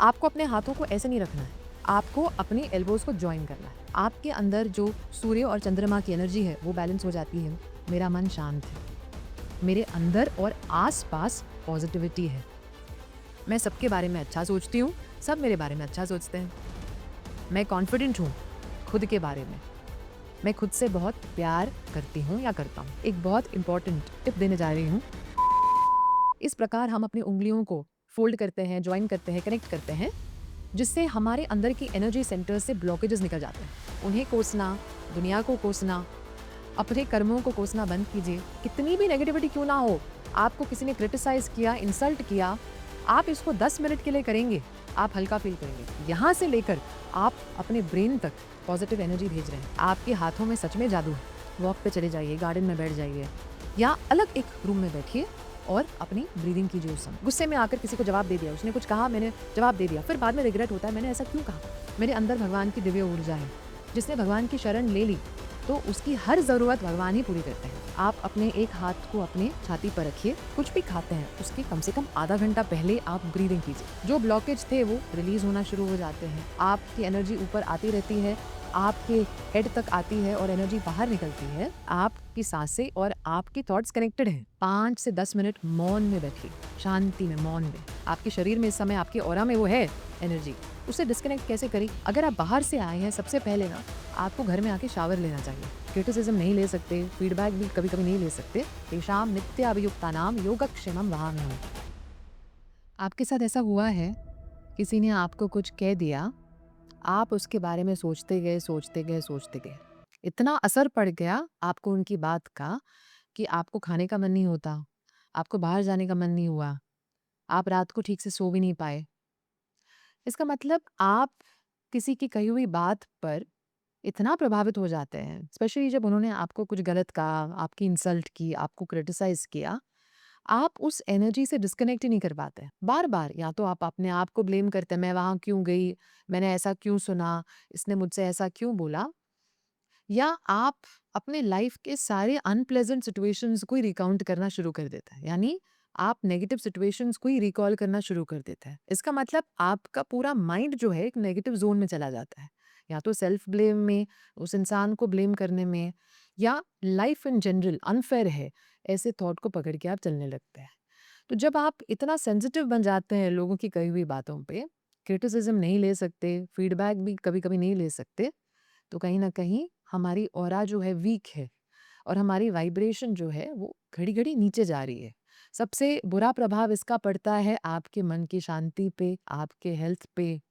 आपको अपने हाथों को ऐसे नहीं रखना है, आपको अपनी एल्बोज़ को जॉइन करना है। आपके अंदर जो सूर्य और चंद्रमा की एनर्जी है, वो बैलेंस हो जाती है। मेरा मन शांत है, मेरे अंदर और आस-पास पॉज़िटिविटी है। मैं सबके बारे में अच्छा सोचती हूँ, सब मेरे बारे में अच्छा सोचते हैं। मैं कॉन्फिडेंट हूँ खुद के बारे में। मैं खुद से बहुत प्यार करती हूँ या करता हूँ। एक बहुत इम्पोर्टेंट टिप देने जा रही हूँ। इस प्रकार हम अपनी उँगलियों को फ़ोल्ड करते हैं, जॉइन करते हैं, कनेक्ट करते हैं, जिससे हमारे अंदर की एनर्जी सेंटर्स से ब्लॉकेजेस निकल जाते हैं। उन्हें कोसना, दुनिया को कोसना, अपने कर्मों को कोसना बंद कीजिए। कितनी भी नेगेटिविटी क्यों ना हो, आपको किसी ने क्रिटिसाइज़ किया, इंसल्ट किया, आप इसको 10 मिनट के लिए करेंगे, आप हल्का फ़ील करेंगे। यहाँ से लेकर आप अपने ब्रेन तक पॉज़िटिव एनर्जी भेज रहे हैं। आपके हाथों में सच में जादू है। वॉक पे चले जाइए, गार्डन में बैठ जाइए या अलग एक रूम में बैठिए और अपनी ब्रीदिंग कीजिए उस समय। गुस्से में आकर किसी को जवाब दे दिया, उसने कुछ कहा, मैंने जवाब दे दिया, फिर बाद में रिग्रेट होता है, मैंने ऐसा क्यों कहा? मेरे अंदर भगवान की दिव्य ऊर्जा है। जिसने भगवान की शरण ले ली, तो उसकी हर ज़रूरत भगवान ही पूरी करते हैं। आप अपने एक हाथ को अपने छाती पर रखिए, कुछ भी खाते हैं, उसके कम से कम आधा घंटा पहले आप ब्रीदिंग कीजिए। जो ब्लॉकेज थे वो रिलीज़ होना शुरू हो जाते हैं। आपकी एनर्जी ऊपर आती रहती है, आपके हेड तक आती है और एनर्जी बाहर निकलती है। आपकी सांसें और आपके थॉट्स कनेक्टेड हैं। 5 से 10 मिनट मौन में बैठिए, शांति में, मौन में। आपके शरीर में इस समय, आपके ऑरा में वो है एनर्जी, उसे डिस्कनेक्ट कैसे करें? अगर आप बाहर से आए हैं, सबसे पहले ना आपको घर में आके शावर लेना चाहिए। क्रिटिसिज्म नहीं ले सकते, फीडबैक भी कभी-कभी नहीं ले सकते। तेषां नित्याभियुक्तानां योगक्षेमं वहाम्यहम्। आपके साथ ऐसा हुआ है, किसी ने आपको कुछ कह दिया, आप उसके बारे में सोचते गए, सोचते गए, सोचते गए। इतना असर पड़ गया आपको उनकी बात का कि आपको खाने का मन नहीं होता, आपको बाहर जाने का मन नहीं हुआ, आप रात को ठीक से सो भी नहीं पाए। इसका मतलब आप किसी की कही हुई बात पर इतना प्रभावित हो जाते हैं, स्पेशली जब उन्होंने आपको कुछ गलत कहा, आपकी इंसल्ट की, आपको क्रिटिसाइज़ किया, आप उस एनर्जी से डिस्कनेक्ट ही नहीं कर पाते। बार-बार या तो आप अपने आप को ब्लेम करते हैं, मैं वहाँ क्यों गई? मैंने ऐसा क्यों सुना? इसने मुझसे ऐसा क्यों बोला? या आप अपने लाइफ के सारे अनप्लेजेंट सिचुएशंस को ही रिकाउंट करना शुरू कर देते हैं। यानी आप नेगेटिव सिचुएशंस को ही रिकॉल करना शुरू कर देते हैं। इसका मतलब आपका पूरा माइंड जो है एक नेगेटिव जोन में चला जाता है। या तो सेल्फ ब्लेम में, उस इंसान को ब्लेम करने में, या लाइफ इन जनरल अनफेयर है, ऐसे थॉट को पकड़ के आप चलने लगते हैं। तो जब आप इतना सेंसिटिव बन जाते हैं लोगों की कही हुई बातों पे, क्रिटिसिज्म नहीं ले सकते, फीडबैक भी कभी-कभी नहीं ले सकते, तो कहीं न कहीं हमारी ऑरा जो है वीक है और हमारी वाइब्रेशन जो है वो घड़ी-घड़ी नीचे जा रही है। सबसे बुरा प्रभाव इसका पड़ता है आपके मन की शांति पे, आपके हेल्थ पे,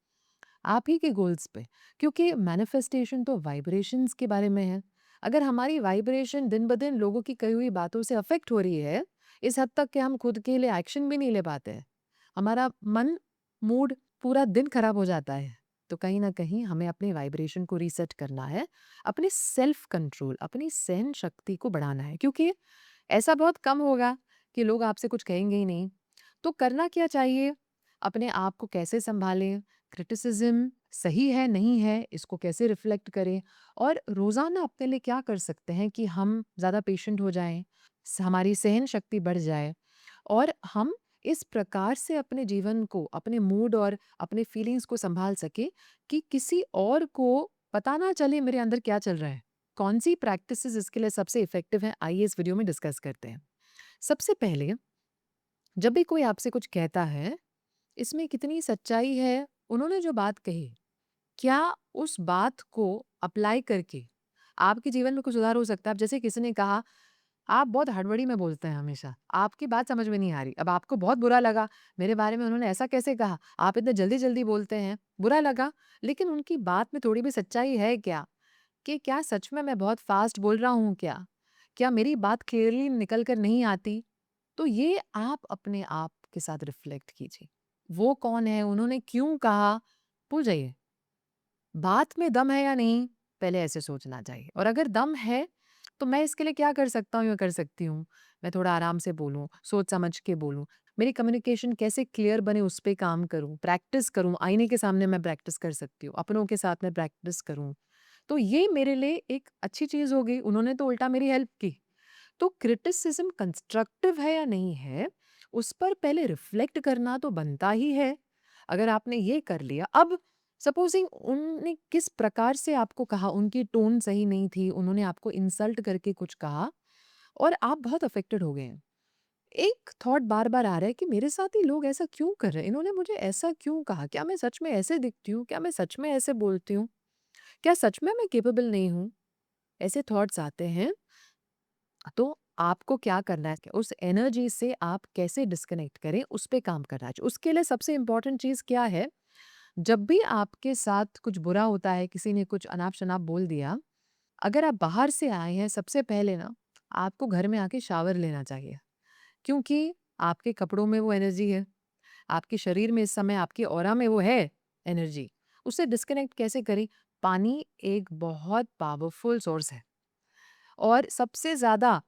आप ही के गोल्स पे। क्योंकि मैनिफेस्टेशन तो वाइब्रेशंस के बारे में है। अगर हमारी वाइब्रेशन दिन-ब-दिन लोगों की कही हुई बातों से अफ़ेक्ट हो रही है, इस हद तक कि हम खुद के लिए एक्शन भी नहीं ले पाते हैं। हमारा मन, मूड पूरा दिन खराब हो जाता है। तो कहीं न कहीं हमें अपने वाइब्रेशन को रीसेट करना है, अपने सेल्फ कंट्रोल, अपनी सहन शक्ति को बढ़ाना है, क्योंकि ऐसा बहुत कम होगा कि लोग आपसे कुछ कहेंगे ही नहीं। तो करना क्या चाहिए? अपने आप को कैसे सँभालें? क्रिटिसिज़्म सही है, नहीं है, इसको कैसे रिफ्लेक्ट करें? और रोज़ाना अपने लिए क्या कर सकते हैं कि हम ज़्यादा पेशेंट हो जाएँ, हमारी सहन शक्ति बढ़ जाए और हम इस प्रकार से अपने जीवन को, अपने मूड और अपने फीलिंग्स को सँभाल सकें कि किसी और को पता ना चले मेरे अंदर क्या चल रहा है। कौन-सी प्रैक्टिसेज़ इसके लिए सबसे इफ़ेक्टिव हैं, आइए इस वीडियो में डिस्कस करते हैं। सबसे पहले, जब भी कोई आपसे कुछ कहता है, इसमें कितनी सच्चाई है, उन्होंने जो बात कही, क्या उस बात को अप्लाई करके आपके जीवन में कुछ सुधार हो सकता है? अब जैसे किसी ने कहा, आप बहुत हड़बड़ी में बोलते हैं हमेशा, आपकी बात समझ में नहीं आ रही। अब आपको बहुत बुरा लगा, मेरे बारे में उन्होंने ऐसा कैसे कहा? आप इतने जल्दी-जल्दी बोलते हैं, बुरा लगा, लेकिन उनकी बात में थोड़ी भी सच्चाई है क्या? कि क्या सच में मैं बहुत फ़ास्ट बोल रहा हूँ क्या? क्या मेरी बात क्लियरली निकल कर नहीं आती? तो ये आप अपने आप के साथ रिफ्लेक्ट कीजिए। वो कौन है? उन्होंने क्यों कहा? भूल जाइए। बात में दम है या नहीं, पहले ऐसे सोचना चाहिए। और अगर दम है, तो मैं इसके लिए क्या कर सकता हूँ या कर सकती हूँ? मैं थोड़ा आराम से बोलूँ, सोच समझ के बोलूँ। मेरी कम्युनिकेशन कैसे क्लियर बने उस पे काम करूँ, प्रैक्टिस करूँ, आईने के सामने मैं प्रैक्टिस कर सकती हूँ, अपनों के साथ मैं प्रैक्टिस करूँ। तो ये मेरे लिए एक अच्छी चीज़ हो गई, उन्होंने तो उल्टा मेरी हेल्प की। तो क्रिटिसिज्म कंस्ट्रक्टिव है या नहीं है, उस पर पहले रिफ्लेक्ट करना तो बनता ही है। अगर आपने ये कर लिया, अब सपोज़िंग उनने किस प्रकार से आपको कहा, उनकी टोन सही नहीं थी, उन्होंने आपको इंसल्ट करके कुछ कहा और आप बहुत अफ़ेक्टेड हो गए हैं। एक थॉट बार-बार आ रहा है कि मेरे साथ ही लोग ऐसा क्यों कर रहे हैं? इन्होंने मुझे ऐसा क्यों कहा? क्या मैं सच में ऐसे दिखती हूँ? क्या मैं सच में ऐसे बोलती हूँ? क्या सच में मैं कैपेबल नहीं हूँ? ऐसे थॉट्स आते हैं, तो आपको क्या करना है कि उस एनर्जी से आप कैसे डिस्कनेक्ट करें, उस पे काम करना है। उसके लिए सबसे इम्पोर्टेंट चीज़ क्या है, जब भी आपके साथ कुछ बुरा होता है, किसी ने कुछ अनाप-शनाप बोल दिया, अगर आप बाहर से आए हैं, सबसे पहले ना आपको घर में आके शावर लेना चाहिए। क्योंकि आपके कपड़ों में वो एनर्जी है, आपके शरीर में इस समय, आपकी ऑरा में वो है एनर्जी। उससे डिस्कनेक्ट कैसे करें? पानी एक बहुत पावरफुल सोर्स है और सबसे ज़्यादा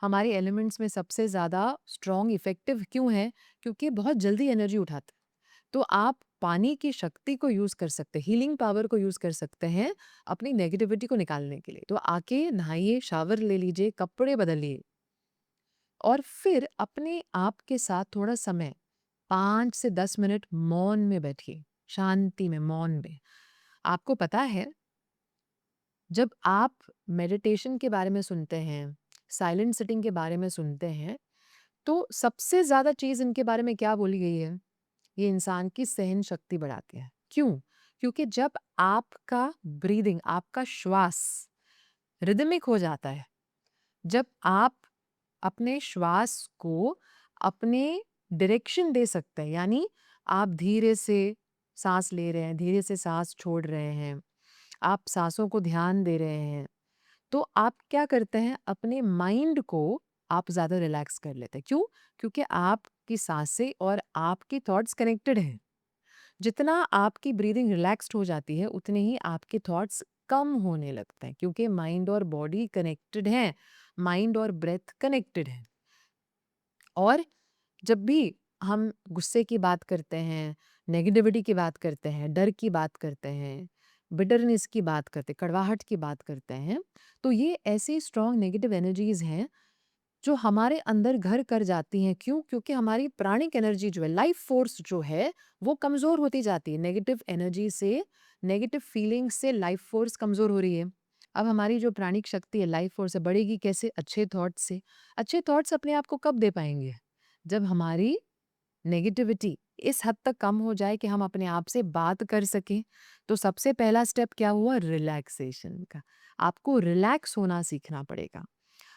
हमारे एलिमेंट्स में सबसे ज़्यादा स्ट्रॉन्ग इफ़ेक्टिव क्यों है? क्योंकि बहुत जल्दी एनर्जी उठाता है। तो आप पानी की शक्ति को यूज़ कर सकते हैं, हीलिंग पावर को यूज़ कर सकते हैं अपनी नेगेटिविटी को निकालने के लिए। तो आके नहाइए, शावर ले लीजिए, कपड़े बदलिए और फिर अपने आप के साथ थोड़ा समय 5 से 10 मिनट मौन में बैठिए, शांति में, मौन में। आपको पता है, जब आप मेडिटेशन के बारे में सुनते हैं, साइलेंट सिटिंग के बारे में सुनते हैं, तो सबसे ज़्यादा चीज़ इनके बारे में क्या बोली गई है? ये इंसान की सहन शक्ति बढ़ाती है। क्यों? क्योंकि जब आपका ब्रीदिंग, आपका श्वास रिदमिक हो जाता है, जब आप अपने श्वास को अपने डायरेक्शन दे सकते हैं, यानी आप धीरे से सांस ले रहे हैं, धीरे से सांस छोड़ रहे हैं, आप सांसों को ध्यान दे रहे हैं, तो आप क्या करते हैं, अपने माइंड को आप ज़्यादा रिलैक्स कर लेते हैं। क्यों? क्योंकि आपकी सांसें और आपकी थॉट्स कनेक्टेड हैं। जितना आपकी ब्रीदिंग रिलैक्स्ड हो जाती है, उतने ही आपके थॉट्स कम होने लगते हैं, क्योंकि माइंड और बॉडी कनेक्टेड हैं, माइंड और ब्रेथ कनेक्टेड हैं। और जब भी हम गुस्से की बात करते हैं, नेगेटिविटी की बात करते हैं, डर की बात करते हैं, बिटरनेस की बात करते हैं, कड़वाहट की बात करते हैं, तो ये ऐसी स्ट्रॉन्ग नेगेटिव एनर्जीज़ हैं जो हमारे अंदर घर कर जाती हैं। क्यों? क्योंकि हमारी प्राणिक एनर्जी जो है, लाइफ फोर्स जो है, वो कमज़ोर होती जाती है। नेगेटिव एनर्जी से, नेगेटिव फीलिंग से लाइफ फोर्स कमज़ोर हो रही है। अब हमारी जो प्राणिक शक्ति है, लाइफ फोर्स है, बढ़ेगी कैसे? अच्छे थॉट्स से। अच्छे थॉट्स अपने आप को कब दे पाएँगे? जब हमारी नेगेटिविटी इस हद तक कम हो जाए कि हम अपने आप से बात कर सकें। तो सबसे पहला स्टेप क्या हुआ? रिलैक्सेशन का। आपको रिलैक्स होना सीखना पड़ेगा।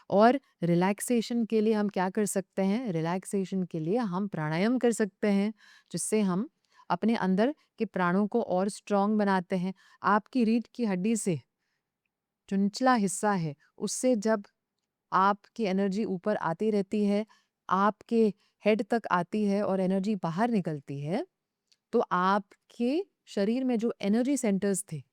और रिलैक्सेशन के लिए हम क्या कर सकते हैं? रिलैक्सेशन के लिए हम प्राणायाम कर सकते हैं, जिससे हम अपने अंदर के प्राणों को और स्ट्रॉन्ग बनाते हैं। आपकी रीढ़ की हड्डी से जो निचला हिस्सा है, उससे जब आपकी एनर्जी ऊपर आती रहती है, आपके हेड तक आती है और एनर्जी बाहर निकलती है, तो आपके शरीर में जो एनर्जी सेंटर्स थे,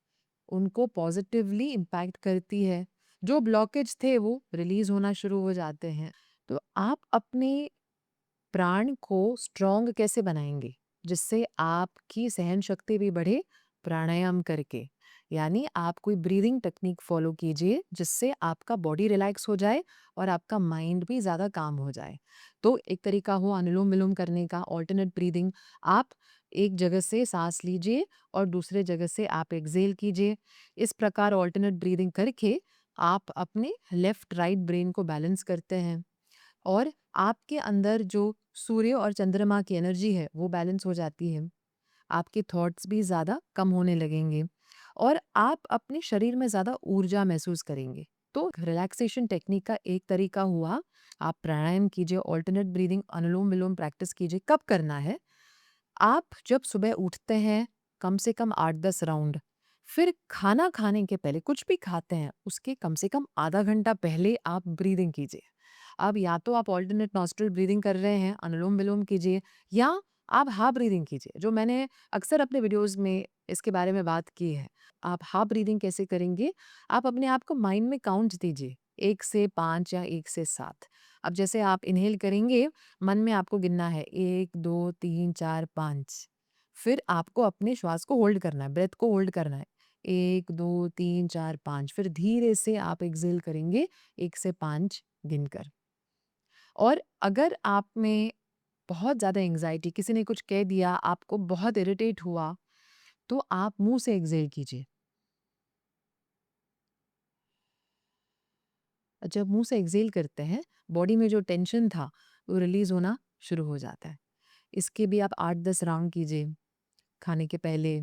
उनको पॉजिटिवली इम्पैक्ट करती है। जो ब्लॉकेज थे वो रिलीज़ होना शुरू हो जाते हैं। तो आप अपने प्राण को स्ट्रॉन्ग कैसे बनाएँगे? जिससे आपकी सहन शक्ति भी बढ़े प्राणायाम करके। यानी आप कोई ब्रीदिंग टेक्निक फ़ॉलो कीजिए जिससे आपका बॉडी रिलैक्स हो जाए और आपका माइंड भी ज़्यादा काम हो जाए। तो एक तरीका हो अनुलोम-विलोम करने का, अल्टरनेट ब्रीदिंग। आप एक जगह से साँस लीजिए और दूसरे जगह से आप एक्सहेल कीजिए। इस प्रकार अल्टरनेट ब्रीदिंग करके आप अपने लेफ्ट राइट ब्रेन को बैलेंस करते हैं। और आपके अंदर जो सूर्य और चंद्रमा की एनर्जी है वो बैलेंस हो जाती है। आपके थॉट्स भी ज़्यादा कम होने लगेंगे और आप अपने शरीर में ज़्यादा ऊर्जा महसूस करेंगे। तो रिलैक्सेशन टेक्निक का एक तरीका हुआ, आप प्राणायाम कीजिए, अल्टरनेट ब्रीदिंग, अनुलोम विलोम प्रैक्टिस कीजिए। कब करना है? आप जब सुबह उठते हैं, कम से कम 8-10 राउंड, फिर खाना खाने के पहले कुछ भी खाते हैं उसके कम से कम आधा घंटा पहले आप ब्रीदिंग कीजिए। अब या तो आप ऑल्टरनेट नॉस्ट्रल ब्रीदिंग कर रहे हैं, अनुलोम-विलोम कीजिए, या आप हाफ ब्रीदिंग कीजिए, जो मैंने अक्सर अपने वीडियोज़ में इसके बारे में बात की है। आप हाफ ब्रीदिंग कैसे करेंगे? आप अपने आप को माइंड में काउंट दीजिए, 1 से 5 या 1 से 7। अब जैसे आप इन्हेल करेंगे, मन में आपको गिनना है 1, 2, 3, 4, 5। फिर आपको अपने श्वास को होल्ड करना है, ब्रेथ को होल्ड करना है। 1, 2, 3, 4, 5, फिर धीरे से आप एक्सहेल करेंगे 1 से 5 गिनकर। और अगर आप में बहुत ज़्यादा एंग्जाइटी, किसी ने कुछ कह दिया, आपको बहुत इरिटेट हुआ, तो आप मुंह से एक्सेल कीजिए। जब मुंह से एक्सेल करते हैं, बॉडी में जो टेंशन था वो रिलीज होना शुरू हो जाता है। इसके भी आप 8-10 राउंड कीजिए, खाने के पहले,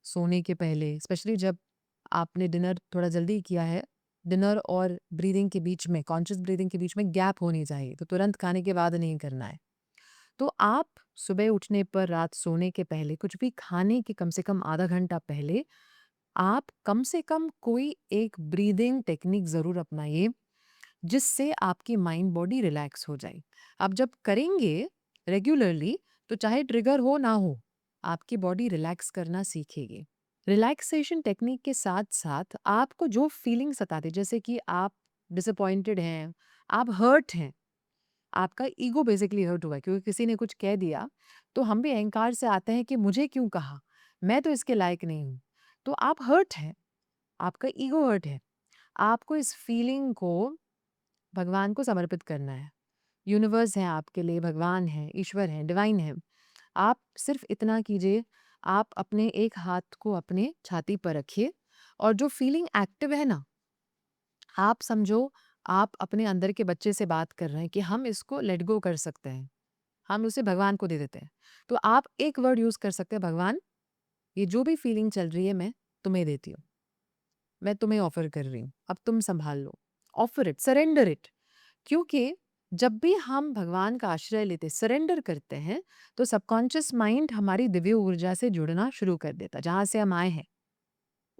सोने के पहले, स्पेशली जब आपने डिनर थोड़ा जल्दी किया है। डिनर और ब्रीदिंग के बीच में, कॉन्शियस ब्रीदिंग के बीच में गैप होनी चाहिए, तो तुरंत खाने के बाद नहीं करना है। तो आप सुबह उठने पर, रात सोने के पहले, कुछ भी खाने के कम से कम आधा घंटा पहले आप कम से कम कोई एक ब्रीदिंग टेक्निक ज़रूर अपनाइए, जिससे आपकी माइंड बॉडी रिलैक्स हो जाए। आप जब करेंगे रेगुलरली, तो चाहे ट्रिगर हो ना हो, आपकी बॉडी रिलैक्स करना सीखेगी। रिलैक्सेशन टेक्निक के साथ साथ आपको जो फीलिंग सताते, जैसे कि आप डिसअपॉइंटेड हैं, आप हर्ट हैं, आपका ईगो बेसिकली हर्ट हुआ है क्योंकि किसी ने कुछ कह दिया, तो हम भी अहंकार से आते हैं कि मुझे क्यों कहा, मैं तो इसके लायक नहीं हूँ। तो आप हर्ट हैं, आपका ईगो हर्ट है। आपको इस फीलिंग को भगवान को समर्पित करना है। यूनिवर्स है आपके लिए, भगवान है, ईश्वर है, डिवाइन है। आप सिर्फ इतना कीजिए, आप अपने एक हाथ को अपने छाती पर रखिए और जो फीलिंग एक्टिव है ना, आप समझो आप अपने अंदर के बच्चे से बात कर रहे हैं कि हम इसको लेट गो कर सकते हैं, हम उसे भगवान को दे देते हैं। तो आप एक वर्ड यूज़ कर सकते हैं, भगवान, ये जो भी फीलिंग चल रही है मैं तुम्हें देती हूँ, मैं तुम्हें ऑफ़र कर रही हूँ, अब तुम सँभाल लो। Offer it, surrender it. क्योंकि जब भी हम भगवान का आश्रय लेते, सरेंडर करते हैं, तो सबकॉन्शियस माइंड हमारी दिव्य ऊर्जा से जुड़ना शुरू कर देता है, जहाँ से हम आए हैं,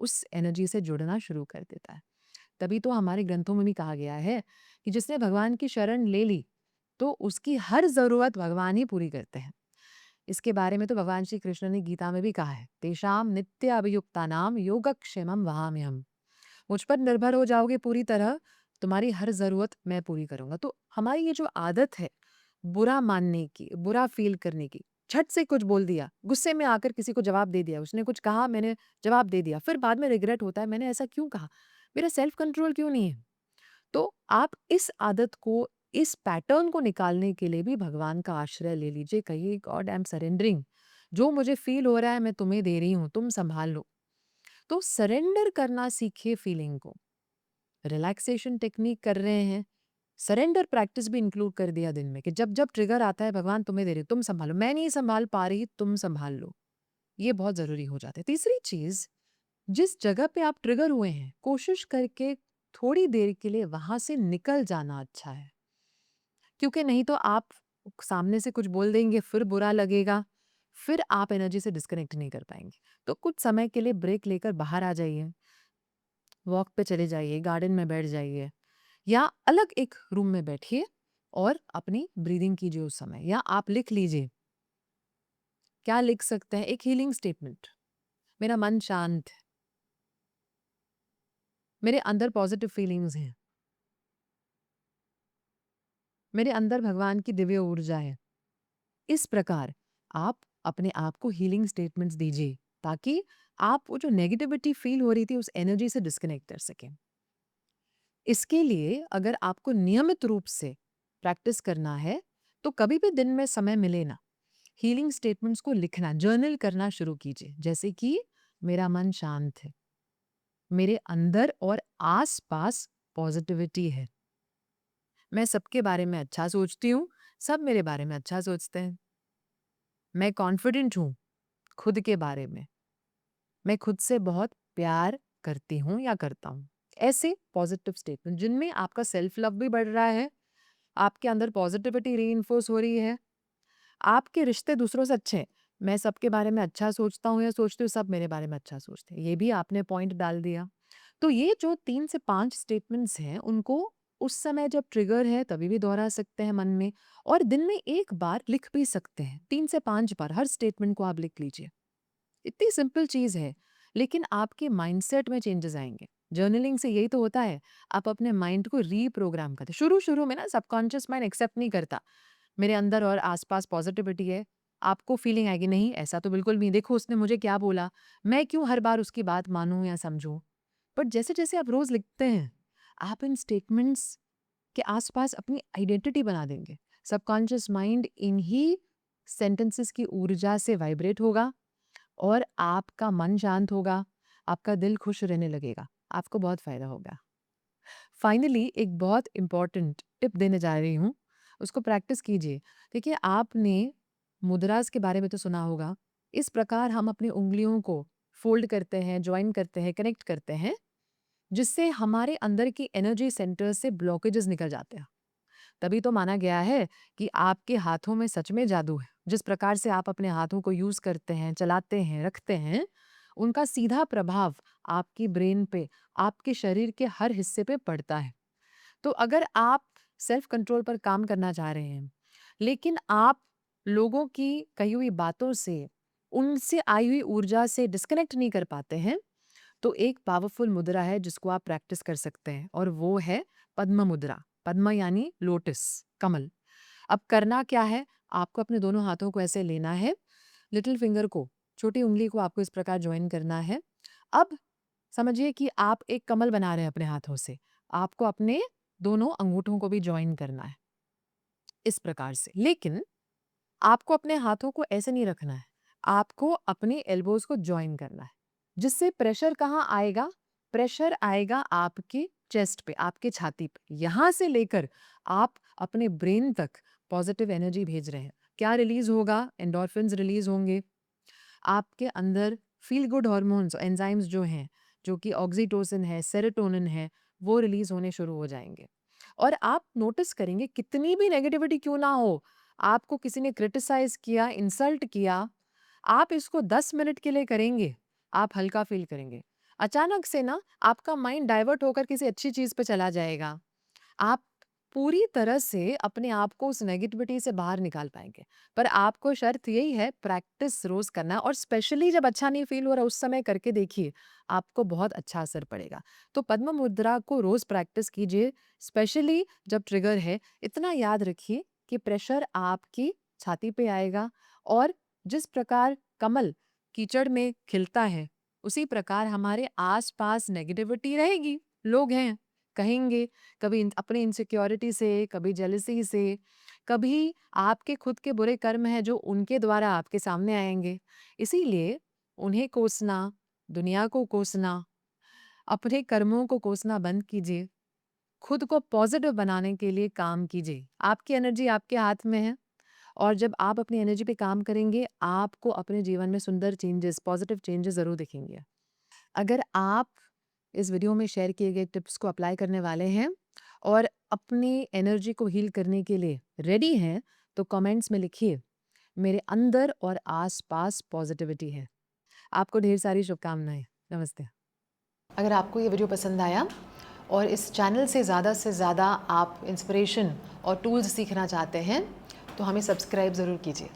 उस एनर्जी से जुड़ना शुरू कर देता है। तभी तो हमारे ग्रंथों में भी कहा गया है कि जिसने भगवान की शरण ले ली, तो उसकी हर ज़रूरत भगवान ही पूरी करते हैं। इसके बारे में तो भगवान श्री कृष्ण ने गीता में भी कहा है, तेषाम नित्य अभियुक्तानाम योगक्षेमम वहाम्यहम्। मुझ पर निर्भर हो जाओगे पूरी तरह, तुम्हारी हर ज़रूरत मैं पूरी करूँगा। तो हमारी ये जो आदत है, बुरा मानने की, बुरा फ़ील करने की, झट से कुछ बोल दिया, गुस्से में आकर किसी को जवाब दे दिया, उसने कुछ कहा, मैंने जवाब दे दिया, फिर बाद में रिग्रेट होता है, मैंने ऐसा क्यों कहा? मेरा सेल्फ कंट्रोल क्यों नहीं है? तो आप इस आदत को, इस पैटर्न को निकालने के लिए भी भगवान का आश्रय ले लीजिए। कहिए, गॉड आई एम सरेंडरिंग, जो मुझे फ़ील हो रहा है मैं तुम्हें दे रही हूँ, तुम सँभाल लो। तो सरेंडर करना सीखिए फीलिंग को। रिलैक्सेशन टेक्निक कर रहे हैं, सरेंडर प्रैक्टिस भी इंक्लूड कर दिया दिन में कि जब जब ट्रिगर आता है, भगवान तुम्हें दे रही हूँ, तुम संभालो, मैं नहीं संभाल पा रही, तुम संभाल लो। ये बहुत ज़रूरी हो जाता है। तीसरी चीज़, जिस जगह पे आप ट्रिगर हुए हैं, कोशिश करके थोड़ी देर के लिए वहाँ से निकल जाना अच्छा है। क्योंकि नहीं तो आप सामने से कुछ बोल देंगे, फिर बुरा लगेगा, फिर आप एनर्जी से डिस्कनेक्ट नहीं कर पाएँगे। तो कुछ समय के लिए ब्रेक लेकर बाहर आ जाइए, वॉक पे चले जाइए, गार्डन में बैठ जाइए या अलग एक रूम में बैठिए और अपनी ब्रीदिंग कीजिए उस समय, या आप लिख लीजिए। क्या लिख सकते हैं? एक हीलिंग स्टेटमेंट, मेरा मन शांत है, मेरे अंदर पॉजिटिव फीलिंग्स हैं, मेरे अंदर भगवान की दिव्य ऊर्जा है। इस प्रकार आप अपने आप को हीलिंग स्टेटमेंट्स दीजिए, ताकि आप वो जो नेगेटिविटी फील हो रही थी, उस एनर्जी से डिस्कनेक्ट कर सकें। इसके लिए अगर आपको नियमित रूप से प्रैक्टिस करना है, तो कभी भी दिन में समय मिले ना, हीलिंग स्टेटमेंट्स को लिखना, जर्नल करना शुरू कीजिए। जैसे कि मेरा मन शांत है, मेरे अंदर और आस-पास पॉजिटिविटी है, मैं सबके बारे में अच्छा सोचती हूँ, सब मेरे बारे में अच्छा सोचते हैं, मैं कॉन्फिडेंट हूँ खुद के बारे में, मैं खुद से बहुत प्यार करती हूँ या करता हूँ। ऐसे पॉजिटिव स्टेटमेंट जिनमें आपका सेल्फ लव भी बढ़ रहा है, आपके अंदर पॉजिटिविटी रीइंफोर्स हो रही है, आपके रिश्ते दूसरों से अच्छे हैं। मैं सबके बारे में अच्छा सोचता हूँ या सोचती हूँ, सब मेरे बारे में अच्छा सोचते हैं। ये भी आपने पॉइंट डाल दिया। तो ये जो 3 से 5 स्टेटमेंट्स हैं, उनको उस समय जब ट्रिगर है तभी भी दोहरा सकते हैं मन में, और दिन में 1 बार लिख भी सकते हैं। 3 से 5 बार हर स्टेटमेंट को आप लिख लीजिए। इतनी सिंपल चीज़ है, लेकिन आपके माइंडसेट में चेंजेस आएँगे। जर्नलिंग से यही तो होता है, आप अपने माइंड को रीप्रोग्राम करते हैं। शुरू-शुरू में ना सबकॉन्शियस माइंड एक्सेप्ट नहीं करता। मेरे अंदर और आस-पास पॉजिटिविटी है, आपको फीलिंग आएगी, नहीं ऐसा तो बिल्कुल नहीं, देखो उसने मुझे क्या बोला, मैं क्यों हर बार उसकी बात मानूँ या समझूँ। बट जैसे-जैसे आप रोज़ लिखते हैं, आप इन स्टेटमेंट्स के आस-पास अपनी आइडेंटिटी बना देंगे। सबकॉन्शियस माइंड इन्हीं सेंटेंसेस की ऊर्जा से वाइब्रेट होगा और आपका मन शांत होगा, आपका दिल खुश रहने लगेगा, आपको बहुत फ़ायदा होगा। फाइनली एक बहुत इम्पॉर्टेंट टिप देने जा रही हूँ, उसको प्रैक्टिस कीजिए। देखिए, आपने मुद्रास के बारे में तो सुना होगा। इस प्रकार हम अपनी उँगलियों को फ़ोल्ड करते हैं, जॉइन करते हैं, कनेक्ट करते हैं, जिससे हमारे अंदर की एनर्जी सेंटर्स से ब्लॉकेजेस निकल जाते हैं। तभी तो माना गया है कि आपके हाथों में सच में जादू है। जिस प्रकार से आप अपने हाथों को यूज़ करते हैं, चलाते हैं, रखते हैं, उनका सीधा प्रभाव आपकी ब्रेन पे, आपके शरीर के हर हिस्से पे पड़ता है। तो अगर आप सेल्फ कंट्रोल पर काम करना चाह रहे हैं, लेकिन आप लोगों की कही हुई बातों से, उनसे आई हुई ऊर्जा से डिस्कनेक्ट नहीं कर पाते हैं, तो एक पावरफुल मुद्रा है जिसको आप प्रैक्टिस कर सकते हैं और वो है पद्म मुद्रा। पद्म यानी लोटस, कमल। अब करना क्या है? आपको अपने दोनों हाथों को ऐसे लेना है, लिटिल फिंगर को, छोटी उंगली को आपको इस प्रकार जॉइन करना है। अब समझिए कि आप एक कमल बना रहे हैं अपने हाथों से। आपको अपने दोनों अंगूठों को भी जॉइन करना है इस प्रकार से। लेकिन आपको अपने हाथों को ऐसे नहीं रखना है। आपको अपने एल्बोज को जॉइन करना है। जिससे प्रेशर कहाँ आएगा? प्रेशर आएगा आपके चेस्ट पे, आपके छाती पे। यहाँ से लेकर आप अपने ब्रेन तक पॉजिटिव एनर्जी भेज रहे हैं। क्या रिलीज होगा? एंडोर्फिन्स रिलीज होंगे। आपके अंदर फील गुड हार्मोन्स, एंजाइम्स जो हैं, जो कि ऑक्सीटोसिन है, सेरोटोनिन है, वो रिलीज होने शुरू हो जाएंगे। और आप नोटिस करेंगे कितनी भी नेगेटिविटी क्यों ना हो, आपको किसी ने क्रिटिसाइज किया, इंसल्ट किया, आप इसको 10 मिनट के लिए करेंगे, आप हल्का फील करेंगे। अचानक से ना आपका माइंड डाइवर्ट होकर किसी अच्छी चीज पे चला जाएगा। आप पूरी तरह से अपने आप को उस नेगेटिविटी से बाहर निकाल पाएंगे। पर आपको शर्त यही है, प्रैक्टिस रोज करना, और स्पेशली जब अच्छा नहीं फील हो रहा उस समय करके देखिए, आपको बहुत अच्छा असर पड़ेगा। तो पद्म मुद्रा को रोज प्रैक्टिस कीजिए, स्पेशली जब ट्रिगर है। इतना याद रखिए कि प्रेशर आपकी छाती पे आएगा, और जिस प्रकार कमल कीचड़ में खिलता है, उसी प्रकार हमारे आसपास नेगेटिविटी रहेगी। लोग हैं, कहेंगे, कभी अपनी इनसिक्योरिटी से, कभी जेलसी से, कभी आपके खुद के बुरे कर्म हैं जो उनके द्वारा आपके सामने आएंगे। इसीलिए उन्हें कोसना, दुनिया को कोसना, अपने कर्मों को कोसना बंद कीजिए। खुद को पॉजिटिव बनाने के लिए काम कीजिए। आपकी एनर्जी आपके हाथ में है, और जब आप अपनी एनर्जी पे काम करेंगे, आपको अपने जीवन में सुंदर चेंजेस, पॉजिटिव चेंजेस ज़रूर दिखेंगे। अगर आप इस वीडियो में शेयर किए गए टिप्स को अप्लाई करने वाले हैं और अपनी एनर्जी को हील करने के लिए रेडी हैं, तो कमेंट्स में लिखिए, मेरे अंदर और आसपास पॉजिटिविटी है। आपको ढेर सारी शुभकामनाएं। नमस्ते। अगर आपको ये वीडियो पसंद आया और इस चैनल से ज़्यादा आप इंस्पिरेशन और टूल्स सीखना चाहते हैं, तो हमें सब्सक्राइब ज़रूर कीजिए।